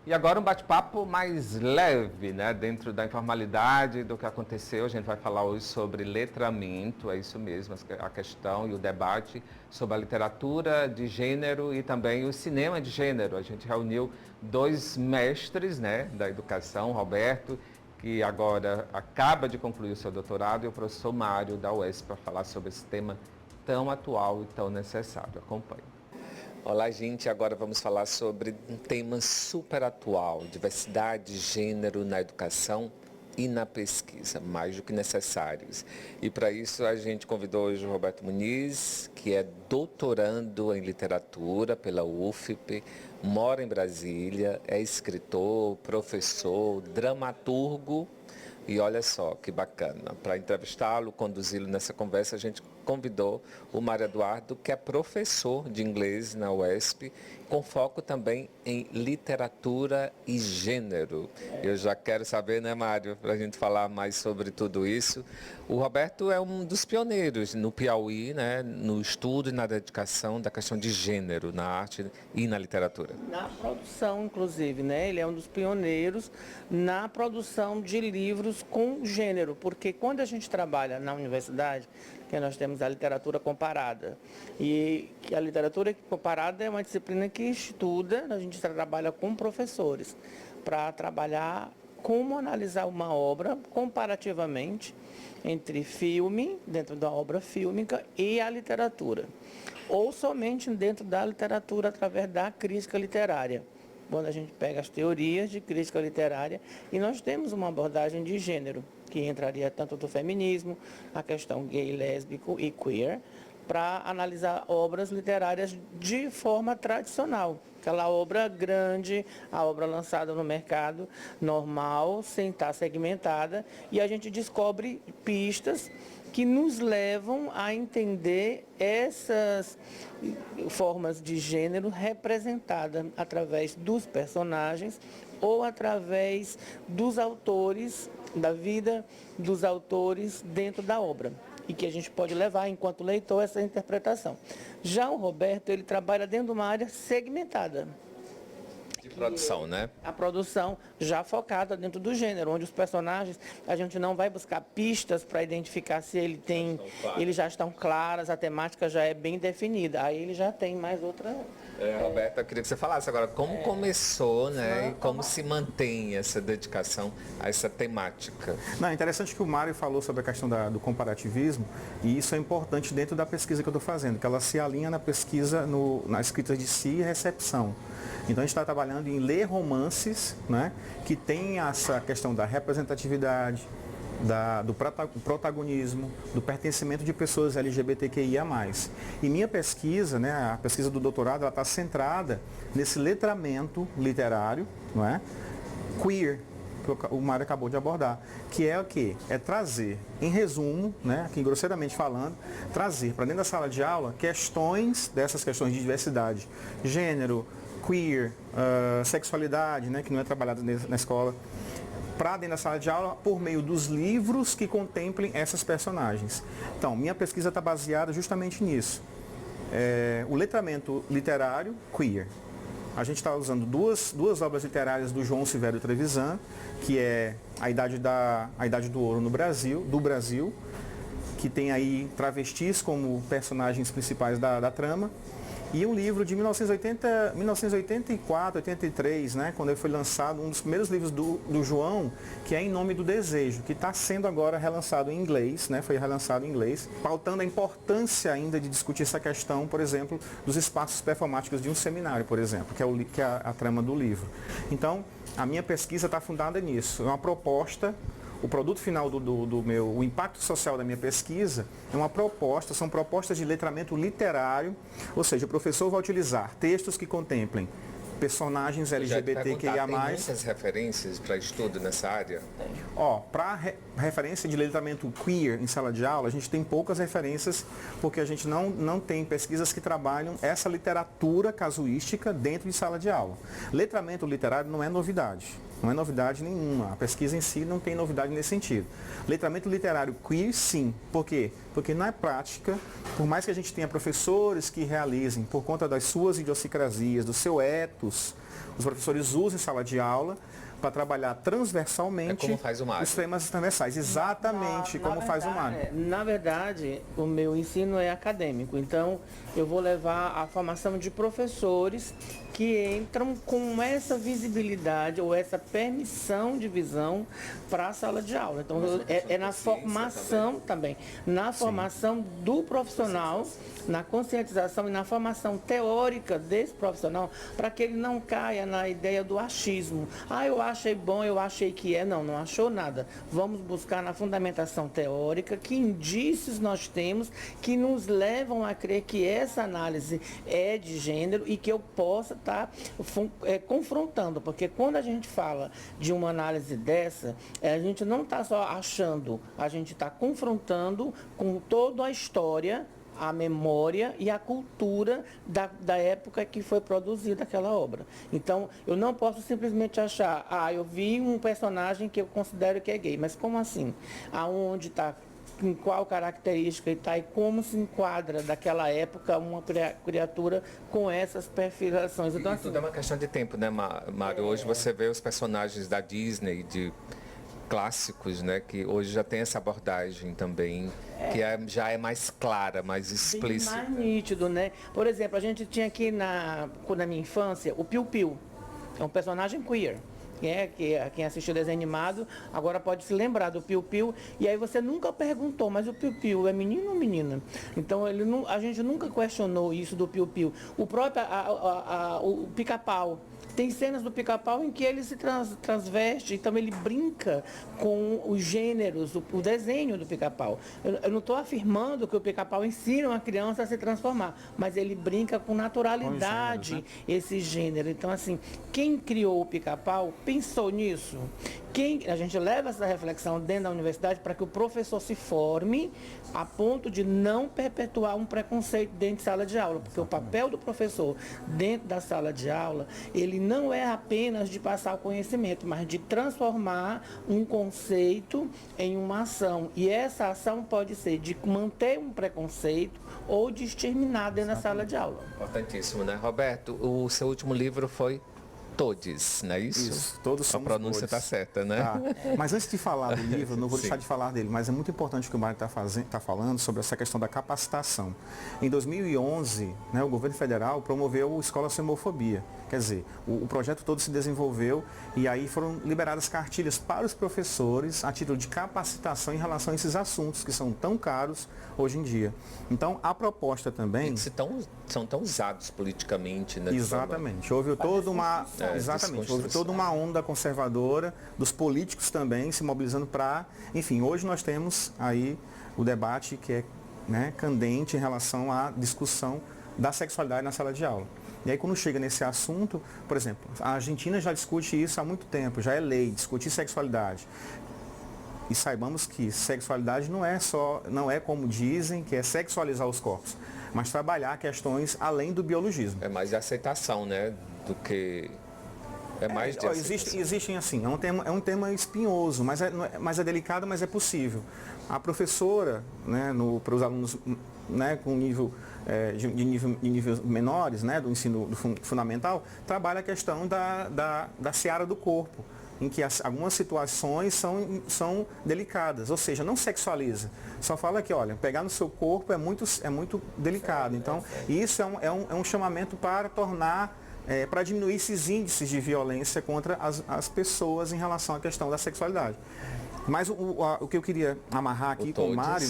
E agora um bate-papo mais leve, né? Dentro da informalidade do que aconteceu. A gente vai falar hoje sobre letramento, é isso mesmo, a questão e o debate sobre a literatura de gênero e também o cinema de gênero. A gente reuniu dois mestres, né, da educação, Roberto, que agora acaba de concluir o seu doutorado, e o professor Mário, da UESP, para falar sobre esse tema tão atual e tão necessário. Acompanhe. Olá, gente. Agora vamos falar sobre um tema super atual, diversidade de gênero na educação e na pesquisa, mais do que necessários. E para isso a gente convidou hoje o Roberto Muniz, que é doutorando em literatura pela UFP, mora em Brasília, é escritor, professor, dramaturgo. E olha só que bacana, para entrevistá-lo, conduzi-lo nessa conversa, a gente convidou o Mário Eduardo, que é professor de inglês na UESP, com foco também em literatura e gênero. Eu já quero saber, né, Mário, para a gente falar mais sobre tudo isso. O Roberto é um dos pioneiros no Piauí, né, no estudo e na dedicação da questão de gênero na arte e na literatura. Na produção, inclusive, né? Ele é um dos pioneiros na produção de livros com gênero, porque quando a gente trabalha na universidade, que nós temos a literatura comparada, e a literatura comparada é uma disciplina que estuda, a gente trabalha com professores, para trabalhar como analisar uma obra comparativamente entre filme, dentro da obra fílmica, e a literatura, ou somente dentro da literatura através da crítica literária, quando a gente pega as teorias de crítica literária, e nós temos uma abordagem de gênero, que entraria tanto do feminismo, a questão gay, lésbico e queer, para analisar obras literárias de forma tradicional. Aquela obra grande, a obra lançada no mercado normal, sem estar segmentada, e a gente descobre pistas que nos levam a entender essas formas de gênero representadas através dos personagens ou através dos autores, da vida dos autores dentro da obra, e que a gente pode levar, enquanto leitor, essa interpretação. Já o Roberto, ele trabalha dentro de uma área segmentada. De produção, né? A produção já focada dentro do gênero, onde os personagens, a gente não vai buscar pistas para identificar se ele tem, eles já estão claras, a temática já é bem definida. Aí ele já tem mais outra... Roberta, eu queria que você falasse agora como começou, né, e como se mantém essa dedicação a essa temática. Não, é interessante que o Mário falou sobre a questão do comparativismo, e isso é importante dentro da pesquisa que eu estou fazendo, que ela se alinha na pesquisa, na escrita de si e recepção. Então a gente está trabalhando em ler romances, né, que tem essa questão da representatividade, do protagonismo, do pertencimento de pessoas LGBTQIA+. E minha pesquisa, né, a pesquisa do doutorado, ela está centrada nesse letramento literário, não é? Queer, que o Mário acabou de abordar, que é o quê? É trazer, em resumo, né, aqui grosseiramente falando, trazer para dentro da sala de aula dessas questões de diversidade, gênero, queer, sexualidade, né, que não é trabalhada na escola, para dentro da sala de aula por meio dos livros que contemplem essas personagens. Então, minha pesquisa está baseada justamente nisso. O letramento literário queer. A gente está usando duas obras literárias do João Silvério Trevisan, que é A Idade do Ouro no Brasil, que tem aí travestis como personagens principais da trama. E um livro de 1984, 83, né, quando ele foi lançado, um dos primeiros livros do João, que é Em Nome do Desejo, que está sendo agora relançado em inglês, né, foi relançado em inglês, pautando a importância ainda de discutir essa questão, por exemplo, dos espaços performáticos de um seminário, por exemplo, que é a trama do livro. Então, a minha pesquisa está fundada nisso, é uma proposta. O produto final o impacto social da minha pesquisa são propostas de letramento literário, ou seja, o professor vai utilizar textos que contemplem personagens LGBTQIA+. Tem muitas referências para estudo nessa área? Para referência de letramento queer em sala de aula, a gente tem poucas referências, porque a gente não tem pesquisas que trabalham essa literatura casuística dentro de sala de aula. Letramento literário não é novidade. Não é novidade nenhuma. A pesquisa em si não tem novidade nesse sentido. Letramento literário queer, sim. Por quê? Porque na prática, por mais que a gente tenha professores que realizem, por conta das suas idiosincrasias, do seu ethos, os professores usam em sala de aula para trabalhar transversalmente como faz o Mário. os temas transversais, exatamente como faz o Mário. Na verdade, o meu ensino é acadêmico, então eu vou levar a formação de professores que entram com essa visibilidade ou essa permissão de visão para a sala de aula. Então, é na formação também, na formação do profissional, na conscientização e na formação teórica desse profissional, para que ele não caia na ideia do achismo. Ah, eu achei bom, eu achei que é. Não, não achou nada. Vamos buscar na fundamentação teórica que indícios nós temos que nos levam a crer que essa análise é de gênero e que eu possa estar confrontando, porque quando a gente fala de uma análise dessa, a gente não está só achando, a gente está confrontando com toda a história, a memória e a cultura da época que foi produzida aquela obra. Então, eu não posso simplesmente achar, eu vi um personagem que eu considero que é gay, mas como assim? Aonde está, em qual característica está e como se enquadra daquela época uma criatura com essas perfilações. Então, tudo é uma questão de tempo, né, Mário? Hoje você vê os personagens da Disney, de clássicos, né, que hoje já tem essa abordagem também, que já é mais clara, mais explícita. Bem mais nítido, né? Por exemplo, a gente tinha aqui na minha infância o Piu Piu, é um personagem queer. Quem assistiu o desenho animado agora pode se lembrar do Piu Piu, e aí você nunca perguntou, mas o Piu Piu é menino ou menina? Então a gente nunca questionou isso do Piu Piu. O próprio o Pica-Pau. Tem cenas do Pica-Pau em que ele se transveste, então ele brinca com os gêneros, o desenho do Pica-Pau. Eu não estou afirmando que o Pica-Pau ensina uma criança a se transformar, mas ele brinca com naturalidade gêneros, né? Esse gênero. Então, assim, quem criou o Pica-Pau pensou nisso. A gente leva essa reflexão dentro da universidade para que o professor se forme a ponto de não perpetuar um preconceito dentro de sala de aula, porque o papel do professor dentro da sala de aula, ele não é apenas de passar o conhecimento, mas de transformar um conceito em uma ação. E essa ação pode ser de manter um preconceito ou de exterminar dentro da sala de aula. Importantíssimo, né? Roberto, o seu último livro foi Todes, não é isso? Isso, todos somos A pronúncia está certa, né? Tá. Mas antes de falar do livro, não vou deixar de falar dele, mas é muito importante o que o Mário está falando sobre essa questão da capacitação. Em 2011, né, o governo federal promoveu Escola Sem Homofobia. Quer dizer, o projeto todo se desenvolveu e aí foram liberadas cartilhas para os professores a título de capacitação em relação a esses assuntos que são tão caros hoje em dia. Então, a proposta também... São tão usados politicamente, né? Exatamente. Houve toda uma... Exatamente. Houve toda uma onda conservadora dos políticos também se mobilizando para... Enfim, hoje nós temos aí o debate que é, né, candente em relação à discussão da sexualidade na sala de aula. E aí quando chega nesse assunto, por exemplo, a Argentina já discute isso há muito tempo, já é lei, discutir sexualidade. E saibamos que sexualidade não é como dizem, que é sexualizar os corpos, mas trabalhar questões além do biologismo. É mais de aceitação, né, do que... É mais de aceitação. Existem assim, é um tema espinhoso, mas é delicado, mas é possível. A professora, né, para os alunos, né, com nível... de níveis menores, né, do ensino fundamental, trabalha a questão da seara do corpo, em que algumas situações são delicadas, ou seja, não sexualiza. Só fala que, olha, pegar no seu corpo é muito delicado. Então, isso é um chamamento para tornar, para diminuir esses índices de violência contra as pessoas em relação à questão da sexualidade. Mas o que eu queria amarrar aqui com o Mário,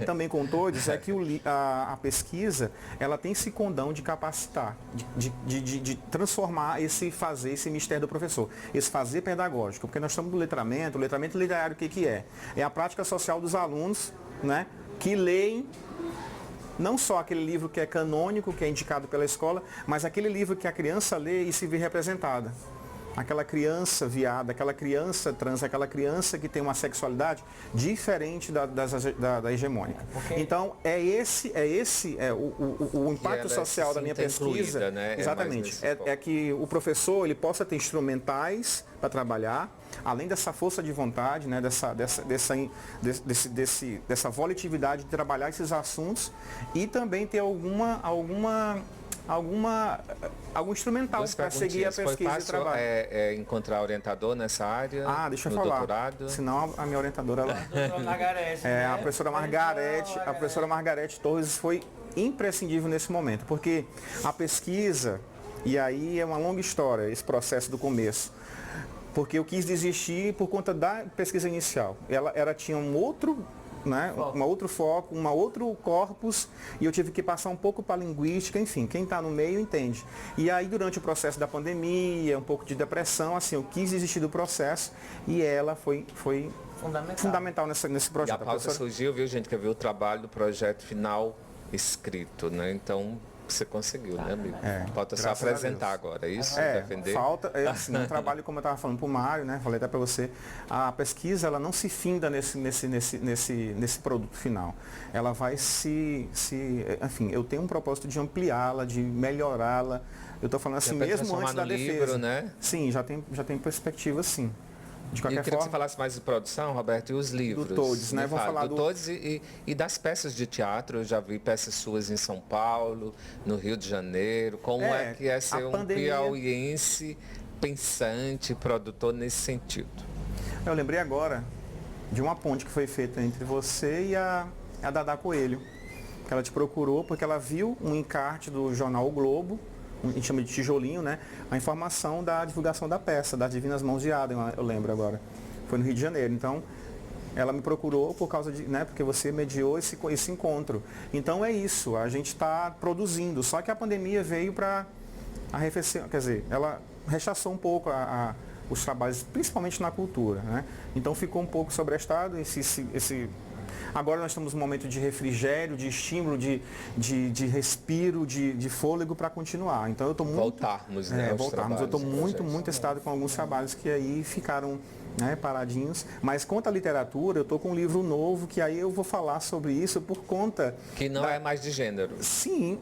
também com todos, é que a pesquisa, ela tem esse condão de capacitar, de transformar esse mistério do professor, esse fazer pedagógico, porque nós estamos no letramento. O letramento literário, o que é? É a prática social dos alunos, né, que leem não só aquele livro que é canônico, que é indicado pela escola, mas aquele livro que a criança lê e se vê representada. Aquela criança viada, aquela criança trans, aquela criança que tem uma sexualidade diferente da hegemônica. Então, o impacto social da minha pesquisa. Incluída, né? Exatamente. É que o professor ele possa ter instrumentais para trabalhar, além dessa força de vontade, né, dessa volatilidade de trabalhar esses assuntos, e também ter alguma algum instrumental para seguir a pesquisa Foi e fácil, trabalho. Encontrar orientador nessa área? Deixa eu no falar. doutorado? Senão a minha orientadora ela... Margarete, a professora Margarete Torres foi imprescindível nesse momento, porque a pesquisa, e aí é uma longa história, esse processo do começo, porque eu quis desistir por conta da pesquisa inicial. Ela tinha um outro foco, um outro corpus, e eu tive que passar um pouco para a linguística, enfim, quem está no meio entende. E aí, durante o processo da pandemia, um pouco de depressão, assim, eu quis desistir do processo, e ela foi fundamental nesse projeto. E a pauta surgiu, viu, gente, que viu o trabalho do projeto final escrito, né? Então, você conseguiu, né, amigo? Falta só apresentar agora, é isso? Defender? Falta, assim, um trabalho, como eu estava falando para o Mário, né? Falei até para você, a pesquisa, ela não se finda nesse produto final. Ela vai enfim, eu tenho um propósito de ampliá-la, de melhorá-la. Eu estou falando assim mesmo antes da defesa. Livro, né? Sim, já tem perspectiva, sim. De qualquer eu queria forma, que você falasse mais de produção, Roberto, e os livros. Do Todes, né? Vou falar do Todes e das peças de teatro. Eu já vi peças suas em São Paulo, no Rio de Janeiro. Como é que é ser um piauiense pensante, produtor nesse sentido? Eu lembrei agora de uma ponte que foi feita entre você e a Dada Coelho. Que ela te procurou porque ela viu um encarte do jornal O Globo, a gente chama de tijolinho, né? A informação da divulgação da peça, das Divinas Mãos de Adam, eu lembro agora. Foi no Rio de Janeiro. Então, ela me procurou por causa de, né? Porque você mediou esse encontro. Então é isso, a gente está produzindo. Só que a pandemia veio para arrefecer, quer dizer, ela rechaçou um pouco os trabalhos, principalmente na cultura, né? Então ficou um pouco sobrestado Agora nós estamos num momento de refrigério, de estímulo, de respiro, de fôlego para continuar. Então eu estou muito... Voltarmos, né? Voltarmos. Eu estou muito excitado com alguns trabalhos que aí ficaram, né, paradinhos. Mas quanto à literatura, eu estou com um livro novo que aí eu vou falar sobre isso por conta... Que não é mais de gênero. Sim,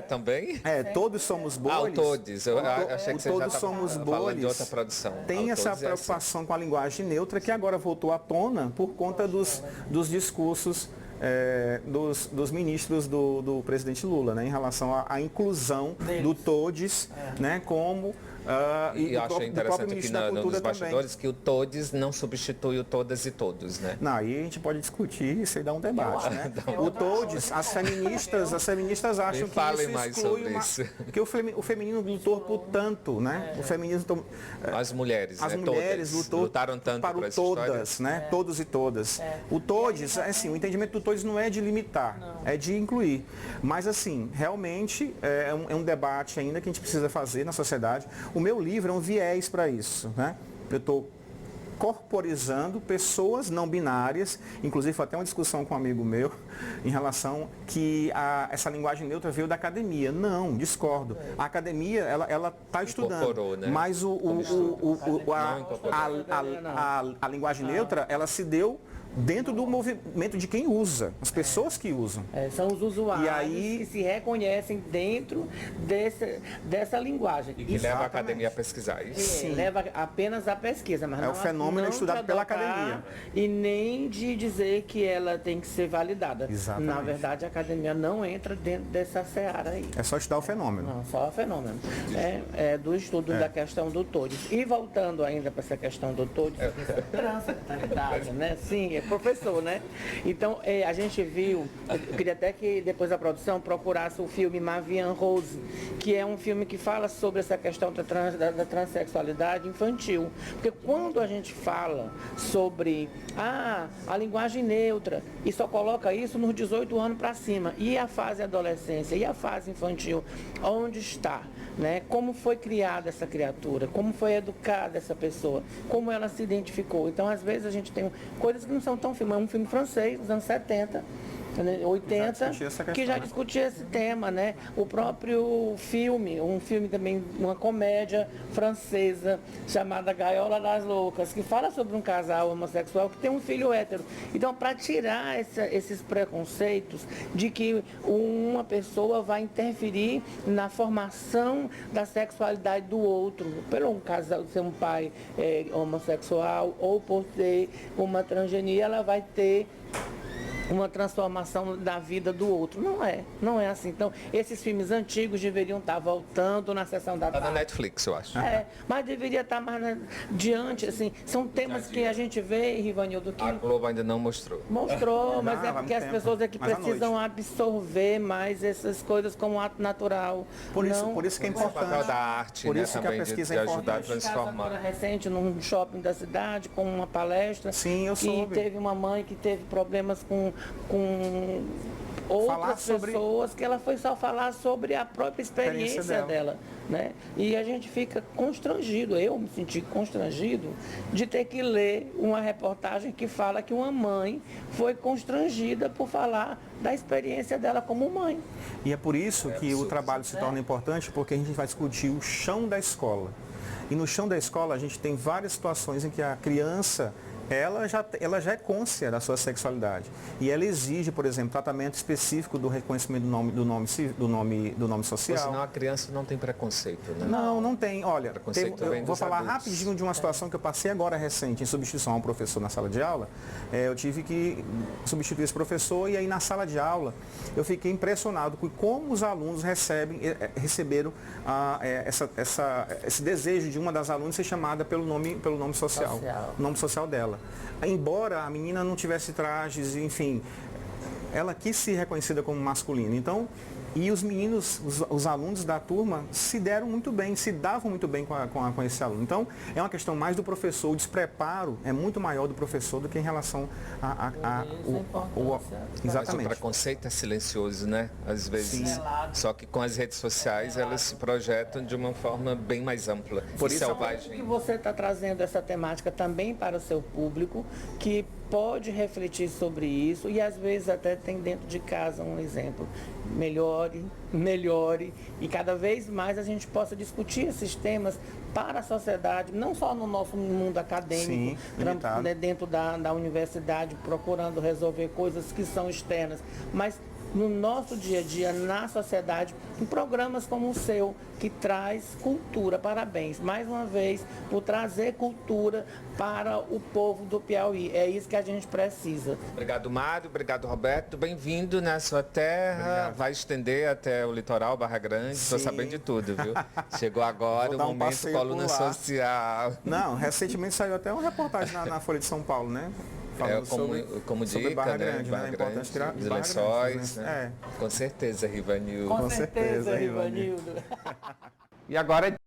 também? Todos Somos Bolhas. O Todes. Eu achei que você já estava falando de outra produção. Tem essa preocupação com a linguagem neutra que agora voltou à tona por conta dos discursos dos ministros do presidente Lula, né, em relação à inclusão do Todes, né, como e eu achei interessante aqui nos bastidores também. que o Todes não substitui o Todas e Todos, né? Não, aí a gente pode discutir isso e dar um debate, né? O Todes, as feministas acham que isso exclui que o feminino lutou por tanto, né? O feminismo as mulheres lutaram tanto para o todas, né? Todos e todas. O Todes, assim, o entendimento do Todes não é de limitar, é de incluir. Mas assim, realmente é um debate ainda que a gente precisa fazer na sociedade. O meu livro é um viés para isso, né? Eu estou corporizando pessoas não binárias, inclusive foi até uma discussão com um amigo meu em relação que essa linguagem neutra veio da academia. Não, discordo. A academia, ela está estudando, né? Mas a linguagem neutra, ela se deu dentro do movimento de quem usa, as pessoas que usam. São os usuários que se reconhecem dentro dessa linguagem. E que leva a academia a pesquisar isso. Leva apenas a pesquisa, mas o fenômeno estudado pela academia. E nem de dizer que ela tem que ser validada. Exatamente. Na verdade, a academia não entra dentro dessa seara aí. É só estudar o fenômeno. Não, só o fenômeno. Do estudo da questão do Todes. E voltando ainda para essa questão do Todes, transexualidade, né? Sim, professor, né? Então, a gente viu, eu queria até que depois da produção procurasse o filme Mavian Rose, que é um filme que fala sobre essa questão da transexualidade infantil. Porque quando a gente fala sobre a linguagem neutra e só coloca isso nos 18 anos para cima, e a fase adolescência, e a fase infantil, onde está? Né? Como foi criada essa criatura, como foi educada essa pessoa, como ela se identificou. Então, às vezes, a gente tem coisas que não são tão filmes. É um filme francês, dos anos 70, 80, que já discutia esse tema, né? O próprio filme, um filme também, uma comédia francesa, chamada Gaiola das Loucas, que fala sobre um casal homossexual que tem um filho hétero. Então, para tirar esses preconceitos de que uma pessoa vai interferir na formação da sexualidade do outro, pelo um casal ser um pai homossexual ou por ter uma transgenia, ela vai ter uma transformação da vida do outro. Não é assim. Então, esses filmes antigos deveriam estar voltando na sessão da Tá tarde. na Netflix, eu acho. Mas deveria estar mais diante, assim. São temas que a gente vê, Rivanildo, que A Globo ainda não mostrou. mostrou, mas Não, é vai porque muito as tempo. pessoas é que Mas à precisam noite. absorver mais essas coisas como ato natural. Por isso que é O papel importante. da arte, Por né, isso que a também pesquisa de é ajudar a importante. Caso agora transformar. recente num shopping da cidade com uma palestra. Sim, eu E soube. teve uma mãe que teve problemas com Falar outras sobre- pessoas, que ela foi só falar sobre a própria experiência dela, né? E a gente fica constrangido, eu me senti constrangido de ter que ler uma reportagem que fala que uma mãe foi constrangida por falar da experiência dela como mãe. E é por isso que o trabalho se torna importante, porque a gente vai discutir o chão da escola. E no chão da escola a gente tem várias situações em que a criança ela já é cônscia da sua sexualidade. E ela exige, por exemplo, tratamento específico do reconhecimento do nome social. Senão a criança não tem preconceito, né? Não tem. Olha, Preconceito vem eu vou dos falar adultos. rapidinho de uma situação que eu passei agora recente, em substituição a um professor na sala de aula. Eu tive que substituir esse professor e aí na sala de aula eu fiquei impressionado com como os alunos receberam esse desejo de uma das alunas ser chamada pelo nome social, o nome social dela. Embora a menina não tivesse trajes, enfim, ela quis ser reconhecida como masculina. Então, e os meninos, os alunos da turma se deram muito bem, se davam muito bem com esse aluno. Então, é uma questão mais do professor, o despreparo é muito maior do professor do que em relação Mas o exatamente. preconceito é silencioso, né? Às vezes. Sim. Só que com as redes sociais elas se projetam de uma forma bem mais ampla Por e isso- que selvagem. você está trazendo essa temática também para o seu público, que pode refletir sobre isso e às vezes até tem dentro de casa um exemplo. Melhore e cada vez mais a gente possa discutir esses temas para a sociedade, não só no nosso mundo acadêmico, Sim, limitado. né, dentro da universidade, procurando resolver coisas que são externas, mas no nosso dia a dia, na sociedade, em programas como o seu, que traz cultura. Parabéns, mais uma vez, por trazer cultura para o povo do Piauí. É isso que a gente precisa. Obrigado, Mário. Obrigado, Roberto. Bem-vindo na sua terra. Obrigado. Vai estender até o litoral, Barra Grande. Estou Sim. sabendo de tudo, viu? Chegou agora Vou o dar um momento passeio coluna por lá. social. Não, recentemente saiu até uma reportagem na Folha de São Paulo, né? Falando como sobre dica, Barra né? Grande, Barra né? A Grande, importância de Barra os Grande, lençóis, né? né? Com certeza, Rivanil. Com certeza, Rivanildo. E agora